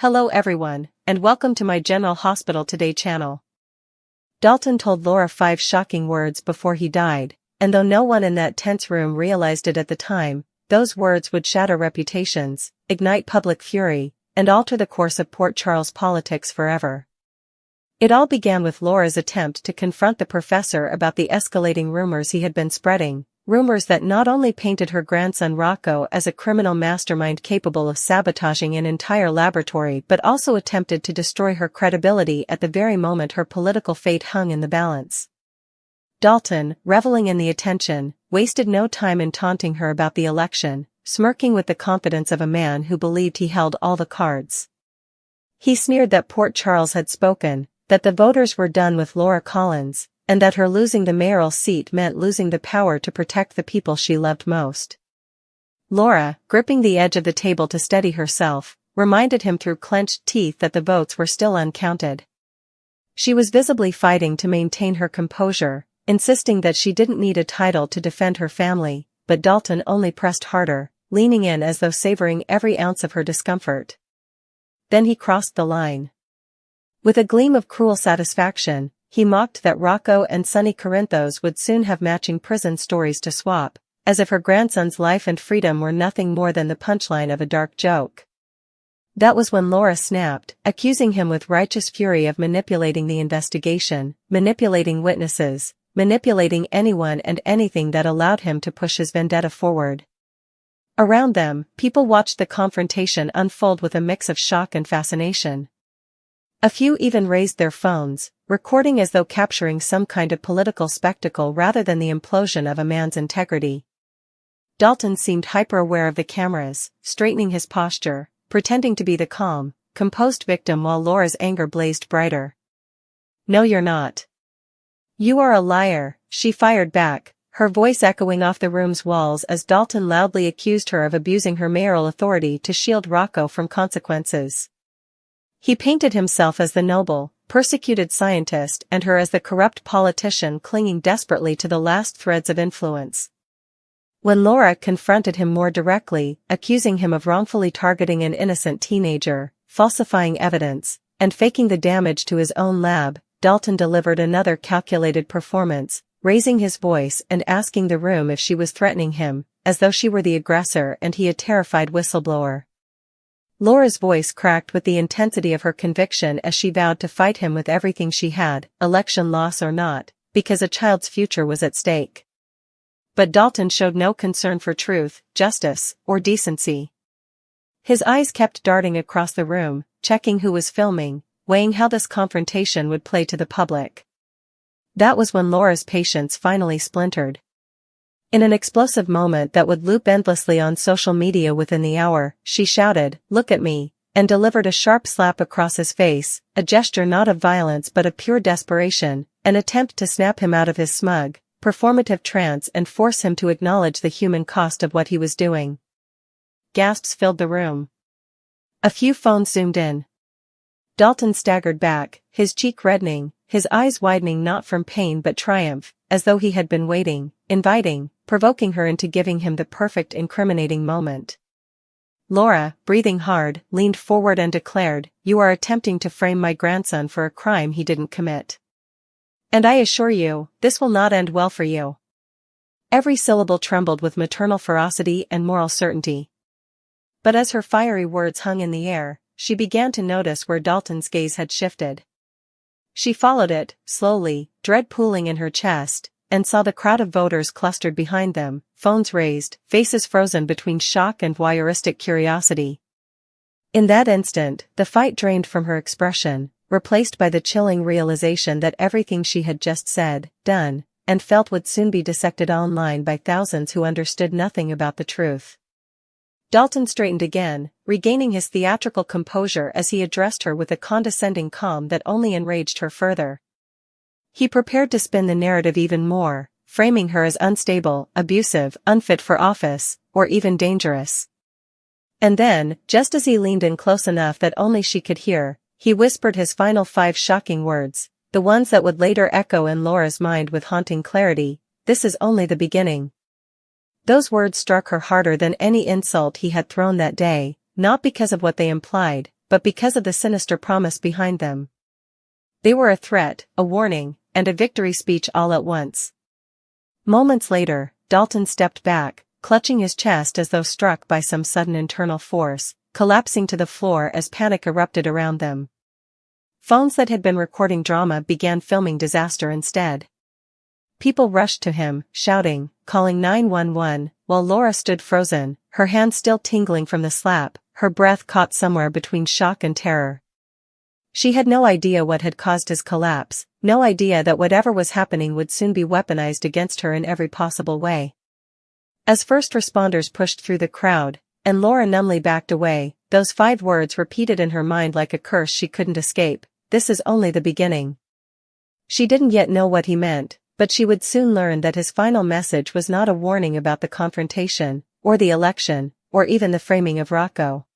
Hello everyone, and welcome to my General Hospital Today channel. Dalton told Laura 5 shocking words before he died, and though no one in that tense room realized it at the time, those words would shatter reputations, ignite public fury, and alter the course of Port Charles politics forever. It all began with Laura's attempt to confront the professor about the escalating rumors he had been spreading, rumors that not only painted her grandson Rocco as a criminal mastermind capable of sabotaging an entire laboratory but also attempted to destroy her credibility at the very moment her political fate hung in the balance. Dalton, reveling in the attention, wasted no time in taunting her about the election, smirking with the confidence of a man who believed he held all the cards. He sneered that Port Charles had spoken, that the voters were done with Laura Collins, and that her losing the mayoral seat meant losing the power to protect the people she loved most. Laura, gripping the edge of the table to steady herself, reminded him through clenched teeth that the votes were still uncounted. She was visibly fighting to maintain her composure, insisting that she didn't need a title to defend her family, but Dalton only pressed harder, leaning in as though savoring every ounce of her discomfort. Then he crossed the line. With a gleam of cruel satisfaction, he mocked that Rocco and Sonny Corinthos would soon have matching prison stories to swap, as if her grandson's life and freedom were nothing more than the punchline of a dark joke. That was when Laura snapped, accusing him with righteous fury of manipulating the investigation, manipulating witnesses, manipulating anyone and anything that allowed him to push his vendetta forward. Around them, people watched the confrontation unfold with a mix of shock and fascination. A few even raised their phones, recording as though capturing some kind of political spectacle rather than the implosion of a man's integrity. Dalton seemed hyper-aware of the cameras, straightening his posture, pretending to be the calm, composed victim while Laura's anger blazed brighter. "No, you're not. You are a liar," she fired back, her voice echoing off the room's walls as Dalton loudly accused her of abusing her mayoral authority to shield Rocco from consequences. He painted himself as the noble, persecuted scientist and her as the corrupt politician clinging desperately to the last threads of influence. When Laura confronted him more directly, accusing him of wrongfully targeting an innocent teenager, falsifying evidence, and faking the damage to his own lab, Dalton delivered another calculated performance, raising his voice and asking the room if she was threatening him, as though she were the aggressor and he a terrified whistleblower. Laura's voice cracked with the intensity of her conviction as she vowed to fight him with everything she had, election loss or not, because a child's future was at stake. But Dalton showed no concern for truth, justice, or decency. His eyes kept darting across the room, checking who was filming, weighing how this confrontation would play to the public. That was when Laura's patience finally splintered. In an explosive moment that would loop endlessly on social media within the hour, she shouted, "Look at me," and delivered a sharp slap across his face, a gesture not of violence but of pure desperation, an attempt to snap him out of his smug, performative trance and force him to acknowledge the human cost of what he was doing. Gasps filled the room. A few phones zoomed in. Dalton staggered back, his cheek reddening, his eyes widening not from pain but triumph, as though he had been waiting, inviting, provoking her into giving him the perfect incriminating moment. Laura, breathing hard, leaned forward and declared, "You are attempting to frame my grandson for a crime he didn't commit. And I assure you, this will not end well for you." Every syllable trembled with maternal ferocity and moral certainty. But as her fiery words hung in the air, she began to notice where Dalton's gaze had shifted. She followed it, slowly, dread pooling in her chest, and saw the crowd of voters clustered behind them, phones raised, faces frozen between shock and voyeuristic curiosity. In that instant, the fight drained from her expression, replaced by the chilling realization that everything she had just said, done, and felt would soon be dissected online by thousands who understood nothing about the truth. Dalton straightened again, regaining his theatrical composure as he addressed her with a condescending calm that only enraged her further. He prepared to spin the narrative even more, framing her as unstable, abusive, unfit for office, or even dangerous. And then, just as he leaned in close enough that only she could hear, he whispered his final 5 shocking words, the ones that would later echo in Laura's mind with haunting clarity, "This is only the beginning." Those words struck her harder than any insult he had thrown that day, not because of what they implied, but because of the sinister promise behind them. They were a threat, a warning, and a victory speech all at once. Moments later, Dalton stepped back, clutching his chest as though struck by some sudden internal force, collapsing to the floor as panic erupted around them. Phones that had been recording drama began filming disaster instead. People rushed to him, shouting, calling 911, while Laura stood frozen, her hands still tingling from the slap, her breath caught somewhere between shock and terror. She had no idea what had caused his collapse, no idea that whatever was happening would soon be weaponized against her in every possible way. As first responders pushed through the crowd, and Laura numbly backed away, those 5 words repeated in her mind like a curse she couldn't escape: "This is only the beginning." She didn't yet know what he meant, but she would soon learn that his final message was not a warning about the confrontation, or the election, or even the framing of Rocco.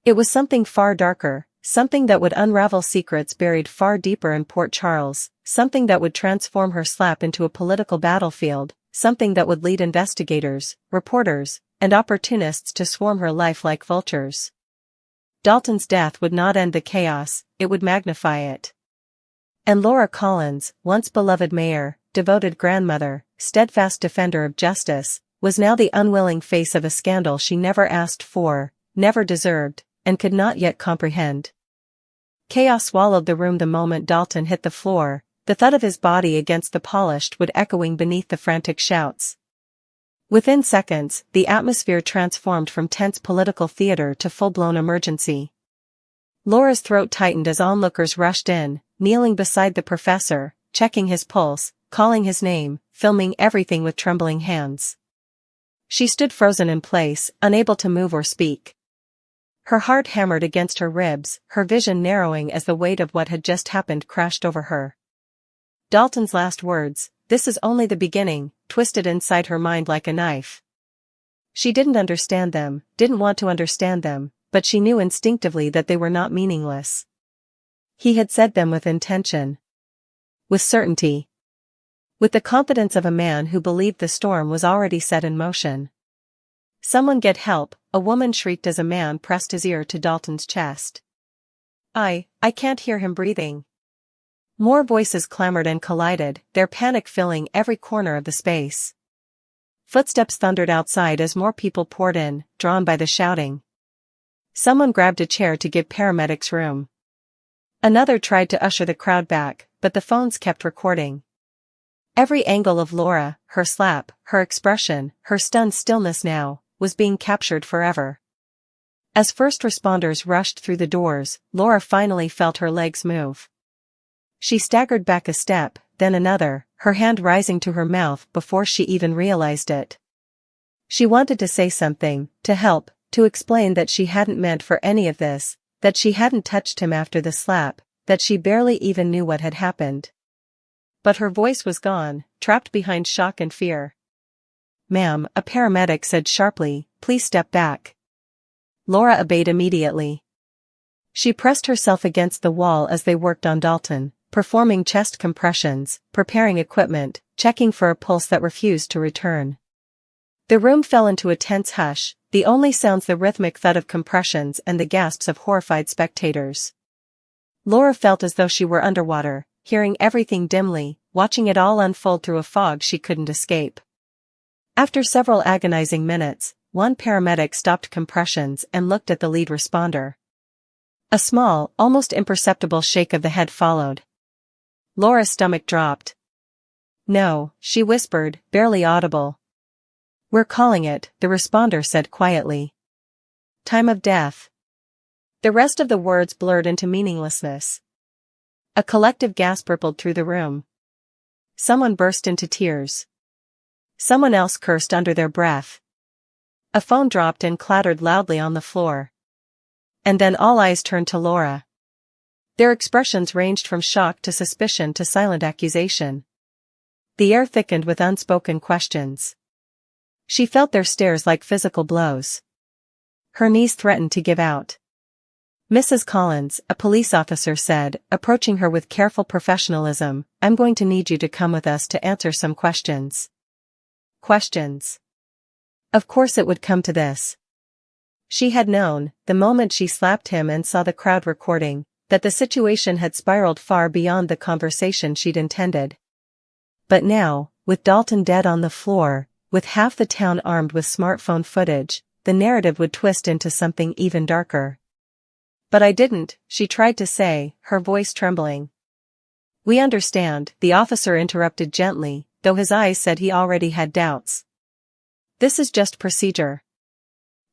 It was something far darker, something that would unravel secrets buried far deeper in Port Charles, something that would transform her slap into a political battlefield, something that would lead investigators, reporters, and opportunists to swarm her life like vultures. Dalton's death would not end the chaos, it would magnify it. And Laura Collins, once beloved mayor, devoted grandmother, steadfast defender of justice, was now the unwilling face of a scandal she never asked for, never deserved, and could not yet comprehend. Chaos swallowed the room the moment Dalton hit the floor, the thud of his body against the polished wood echoing beneath the frantic shouts. Within seconds, the atmosphere transformed from tense political theater to full-blown emergency. Laura's throat tightened as onlookers rushed in, kneeling beside the professor, checking his pulse, calling his name, filming everything with trembling hands. She stood frozen in place, unable to move or speak. Her heart hammered against her ribs, her vision narrowing as the weight of what had just happened crashed over her. Dalton's last words, "This is only the beginning," twisted inside her mind like a knife. She didn't understand them, didn't want to understand them, but she knew instinctively that they were not meaningless. He had said them with intention. With certainty. With the confidence of a man who believed the storm was already set in motion. "Someone get help," a woman shrieked as a man pressed his ear to Dalton's chest. I can't hear him breathing." More voices clamored and collided, their panic filling every corner of the space. Footsteps thundered outside as more people poured in, drawn by the shouting. Someone grabbed a chair to give paramedics room. Another tried to usher the crowd back, but the phones kept recording. Every angle of Laura, her slap, her expression, her stunned stillness now, was being captured forever. As first responders rushed through the doors, Laura finally felt her legs move. She staggered back a step, then another, her hand rising to her mouth before she even realized it. She wanted to say something, to help, to explain that she hadn't meant for any of this, that she hadn't touched him after the slap, that she barely even knew what had happened. But her voice was gone, trapped behind shock and fear. "Ma'am," a paramedic said sharply, "please step back." Laura obeyed immediately. She pressed herself against the wall as they worked on Dalton, performing chest compressions, preparing equipment, checking for a pulse that refused to return. The room fell into a tense hush, the only sounds the rhythmic thud of compressions and the gasps of horrified spectators. Laura felt as though she were underwater, hearing everything dimly, watching it all unfold through a fog she couldn't escape. After several agonizing minutes, one paramedic stopped compressions and looked at the lead responder. A small, almost imperceptible shake of the head followed. Laura's stomach dropped. "No," she whispered, barely audible. "We're calling it," the responder said quietly. "Time of death." The rest of the words blurred into meaninglessness. A collective gasp rippled through the room. Someone burst into tears. Someone else cursed under their breath. A phone dropped and clattered loudly on the floor. And then all eyes turned to Laura. Their expressions ranged from shock to suspicion to silent accusation. The air thickened with unspoken questions. She felt their stares like physical blows. Her knees threatened to give out. "Mrs. Collins," a police officer said, approaching her with careful professionalism, "I'm going to need you to come with us to answer some questions." Questions. Of course it would come to this. She had known, the moment she slapped him and saw the crowd recording, that the situation had spiraled far beyond the conversation she'd intended. But now, with Dalton dead on the floor, with half the town armed with smartphone footage, the narrative would twist into something even darker. "But I didn't," she tried to say, her voice trembling. "We understand," the officer interrupted gently, though his eyes said he already had doubts. "This is just procedure.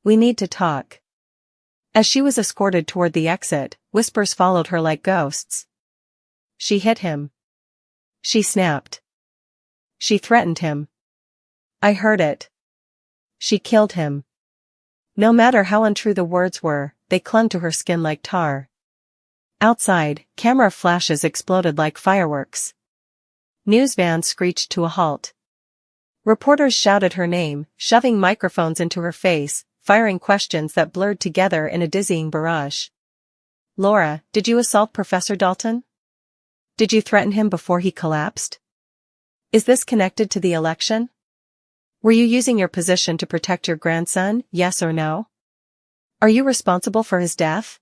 We need to talk." As she was escorted toward the exit, whispers followed her like ghosts. She hit him. She snapped. She threatened him. I heard it. She killed him. No matter how untrue the words were, they clung to her skin like tar. Outside, camera flashes exploded like fireworks. News vans screeched to a halt. Reporters shouted her name, shoving microphones into her face, firing questions that blurred together in a dizzying barrage. "Laura, did you assault Professor Dalton? Did you threaten him before he collapsed? Is this connected to the election? Were you using your position to protect your grandson, yes or no? Are you responsible for his death?"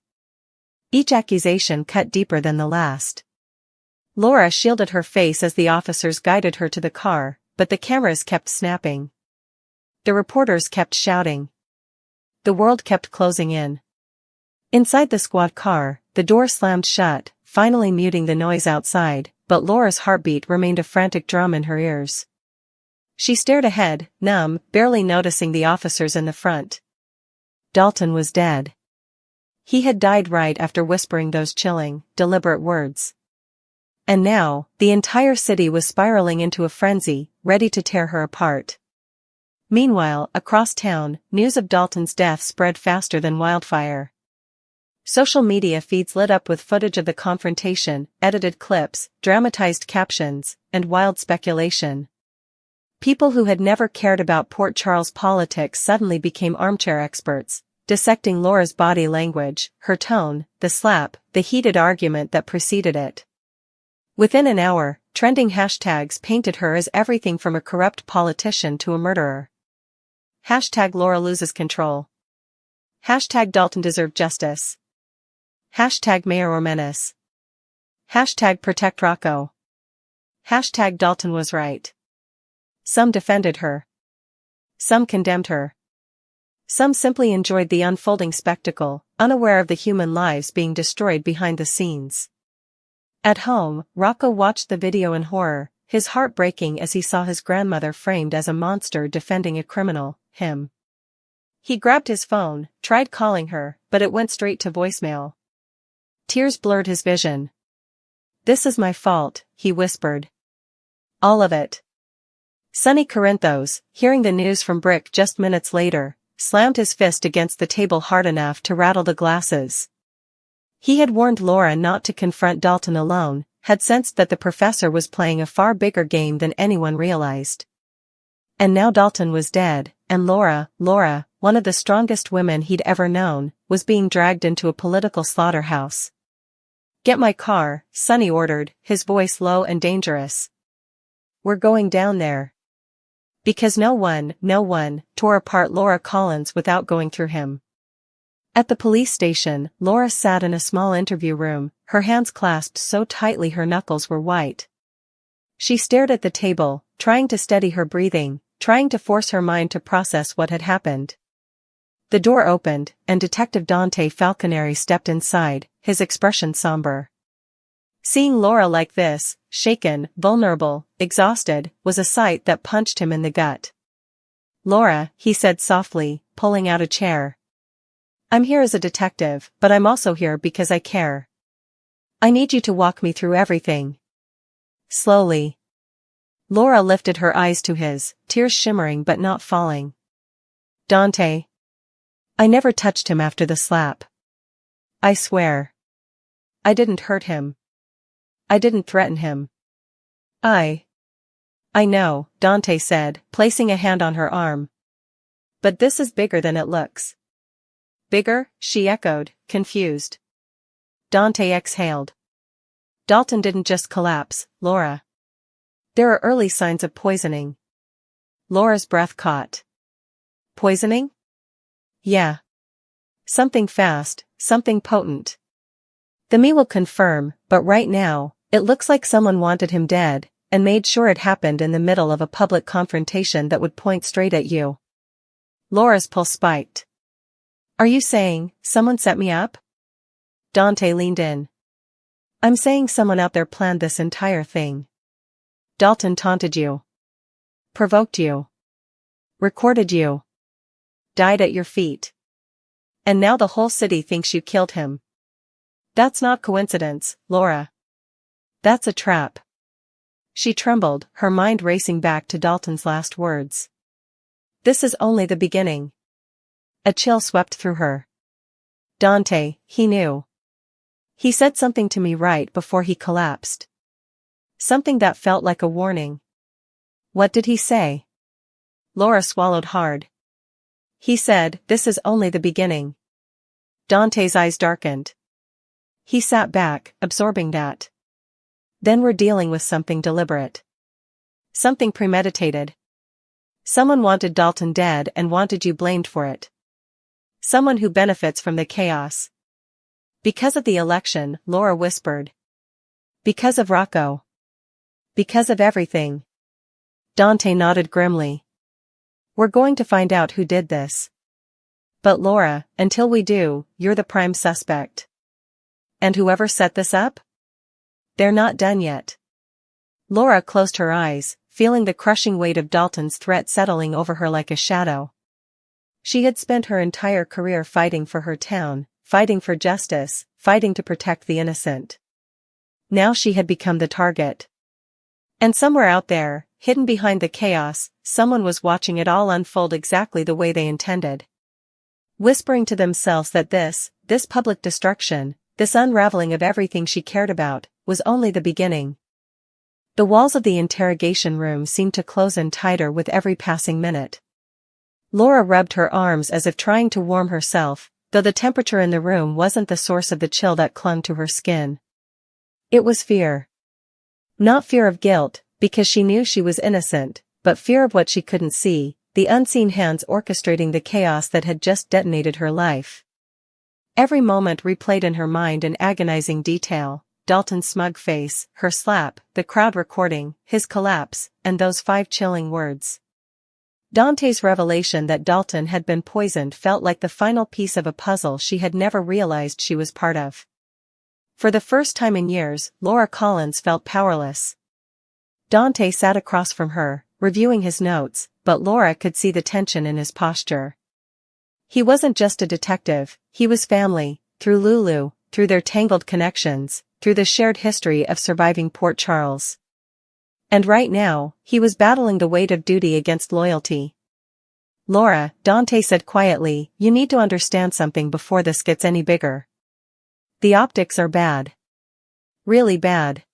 Each accusation cut deeper than the last. Laura shielded her face as the officers guided her to the car, but the cameras kept snapping. The reporters kept shouting. The world kept closing in. Inside the squad car, the door slammed shut, finally muting the noise outside, but Laura's heartbeat remained a frantic drum in her ears. She stared ahead, numb, barely noticing the officers in the front. Dalton was dead. He had died right after whispering those chilling, deliberate words. And now, the entire city was spiraling into a frenzy, ready to tear her apart. Meanwhile, across town, news of Dalton's death spread faster than wildfire. Social media feeds lit up with footage of the confrontation, edited clips, dramatized captions, and wild speculation. People who had never cared about Port Charles politics suddenly became armchair experts, dissecting Laura's body language, her tone, the slap, the heated argument that preceded it. Within an hour, trending hashtags painted her as everything from a corrupt politician to a murderer. Hashtag Laura loses control. Hashtag Dalton deserved justice. Hashtag Mayor or menace. Hashtag protect Rocco. Hashtag Dalton was right. Some defended her. Some condemned her. Some simply enjoyed the unfolding spectacle, unaware of the human lives being destroyed behind the scenes. At home, Rocco watched the video in horror, his heart breaking as he saw his grandmother framed as a monster defending a criminal, him. He grabbed his phone, tried calling her, but it went straight to voicemail. Tears blurred his vision. "This is my fault," he whispered. "All of it." Sonny Corinthos, hearing the news from Brick just minutes later, slammed his fist against the table hard enough to rattle the glasses. He had warned Laura not to confront Dalton alone, had sensed that the professor was playing a far bigger game than anyone realized. And now Dalton was dead, and Laura, one of the strongest women he'd ever known, was being dragged into a political slaughterhouse. "Get my car," Sonny ordered, his voice low and dangerous. "We're going down there." Because no one, tore apart Laura Collins without going through him. At the police station, Laura sat in a small interview room, her hands clasped so tightly her knuckles were white. She stared at the table, trying to steady her breathing, trying to force her mind to process what had happened. The door opened, and Detective Dante Falconeri stepped inside, his expression somber. Seeing Laura like this, shaken, vulnerable, exhausted, was a sight that punched him in the gut. "Laura," he said softly, pulling out a chair. "I'm here as a detective, but I'm also here because I care. I need you to walk me through everything." Slowly. Laura lifted her eyes to his, tears shimmering but not falling. "Dante. I never touched him after the slap. I swear. I didn't hurt him. I didn't threaten him. I know," Dante said, placing a hand on her arm. "But this is bigger than it looks." "Bigger?" she echoed, confused. Dante exhaled. "Dalton didn't just collapse, Laura. There are early signs of poisoning." Laura's breath caught. "Poisoning?" "Yeah. Something fast, something potent. The me will confirm, but right now, it looks like someone wanted him dead, and made sure it happened in the middle of a public confrontation that would point straight at you. Laura's pulse spiked. Are you saying, someone set me up? Dante leaned in. I'm saying someone out there planned this entire thing. Dalton taunted you. Provoked you. Recorded you. Died at your feet. And now the whole city thinks you killed him. That's not coincidence, Laura. That's a trap. She trembled, her mind racing back to Dalton's last words. This is only the beginning. A chill swept through her. Dante, he knew. He said something to me right before he collapsed. Something that felt like a warning. What did he say? Laura swallowed hard. He said, this is only the beginning. Dante's eyes darkened. He sat back, absorbing that. Then we're dealing with something deliberate. Something premeditated. Someone wanted Dalton dead and wanted you blamed for it. Someone who benefits from the chaos. Because of the election, Laura whispered. Because of Rocco. Because of everything. Dante nodded grimly. We're going to find out who did this. But Laura, until we do, you're the prime suspect. And whoever set this up? They're not done yet. Laura closed her eyes, feeling the crushing weight of Dalton's threat settling over her like a shadow. She had spent her entire career fighting for her town, fighting for justice, fighting to protect the innocent. Now she had become the target. And somewhere out there, hidden behind the chaos, someone was watching it all unfold exactly the way they intended. Whispering to themselves that this public destruction, this unraveling of everything she cared about, was only the beginning. The walls of the interrogation room seemed to close in tighter with every passing minute. Laura rubbed her arms as if trying to warm herself, though the temperature in the room wasn't the source of the chill that clung to her skin. It was fear. Not fear of guilt, because she knew she was innocent, but fear of what she couldn't see, the unseen hands orchestrating the chaos that had just detonated her life. Every moment replayed in her mind in agonizing detail, Dalton's smug face, her slap, the crowd recording, his collapse, and those 5 chilling words. Dante's revelation that Dalton had been poisoned felt like the final piece of a puzzle she had never realized she was part of. For the first time in years, Laura Collins felt powerless. Dante sat across from her, reviewing his notes, but Laura could see the tension in his posture. He wasn't just a detective, he was family, through Lulu, through their tangled connections, through the shared history of surviving Port Charles. And right now, he was battling the weight of duty against loyalty. Laura, Dante said quietly, you need to understand something before this gets any bigger. The optics are bad. Really bad.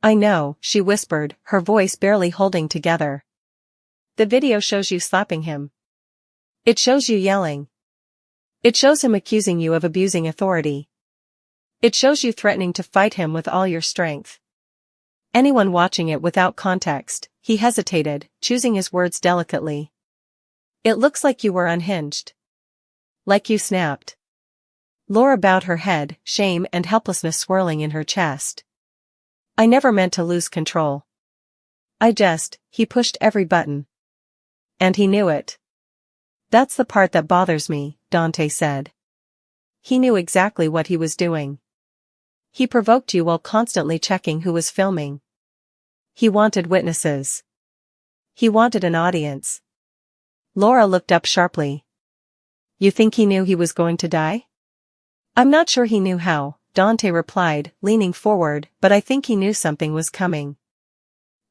I know, she whispered, her voice barely holding together. The video shows you slapping him. It shows you yelling. It shows him accusing you of abusing authority. It shows you threatening to fight him with all your strength. Anyone watching it without context, he hesitated, choosing his words delicately. It looks like you were unhinged. Like you snapped. Laura bowed her head, shame and helplessness swirling in her chest. I never meant to lose control. He pushed every button. And he knew it. That's the part that bothers me, Dante said. He knew exactly what he was doing. He provoked you while constantly checking who was filming. He wanted witnesses. He wanted an audience. Laura looked up sharply. You think he knew he was going to die? I'm not sure he knew how, Dante replied, leaning forward, but I think he knew something was coming.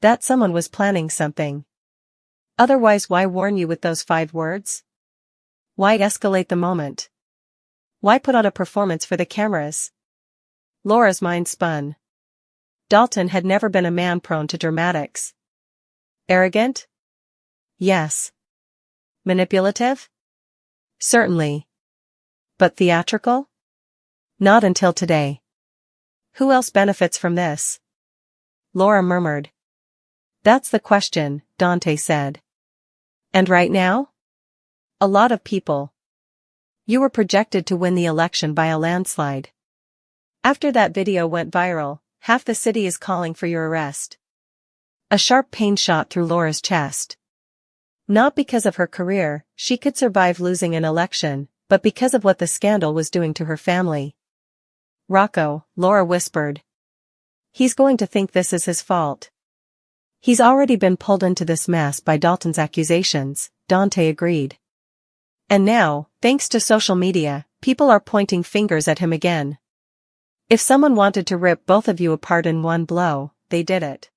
That someone was planning something. Otherwise, why warn you with those 5 words? Why escalate the moment? Why put on a performance for the cameras? Laura's mind spun. Dalton had never been a man prone to dramatics. Arrogant? Yes. Manipulative? Certainly. But theatrical? Not until today. Who else benefits from this? Laura murmured. That's the question, Dante said. And right now? A lot of people. You were projected to win the election by a landslide. After that video went viral, half the city is calling for your arrest. A sharp pain shot through Laura's chest. Not because of her career, she could survive losing an election, but because of what the scandal was doing to her family. Rocco, Laura whispered. He's going to think this is his fault. He's already been pulled into this mess by Dalton's accusations, Dante agreed. And now, thanks to social media, people are pointing fingers at him again. If someone wanted to rip both of you apart in one blow, they did it.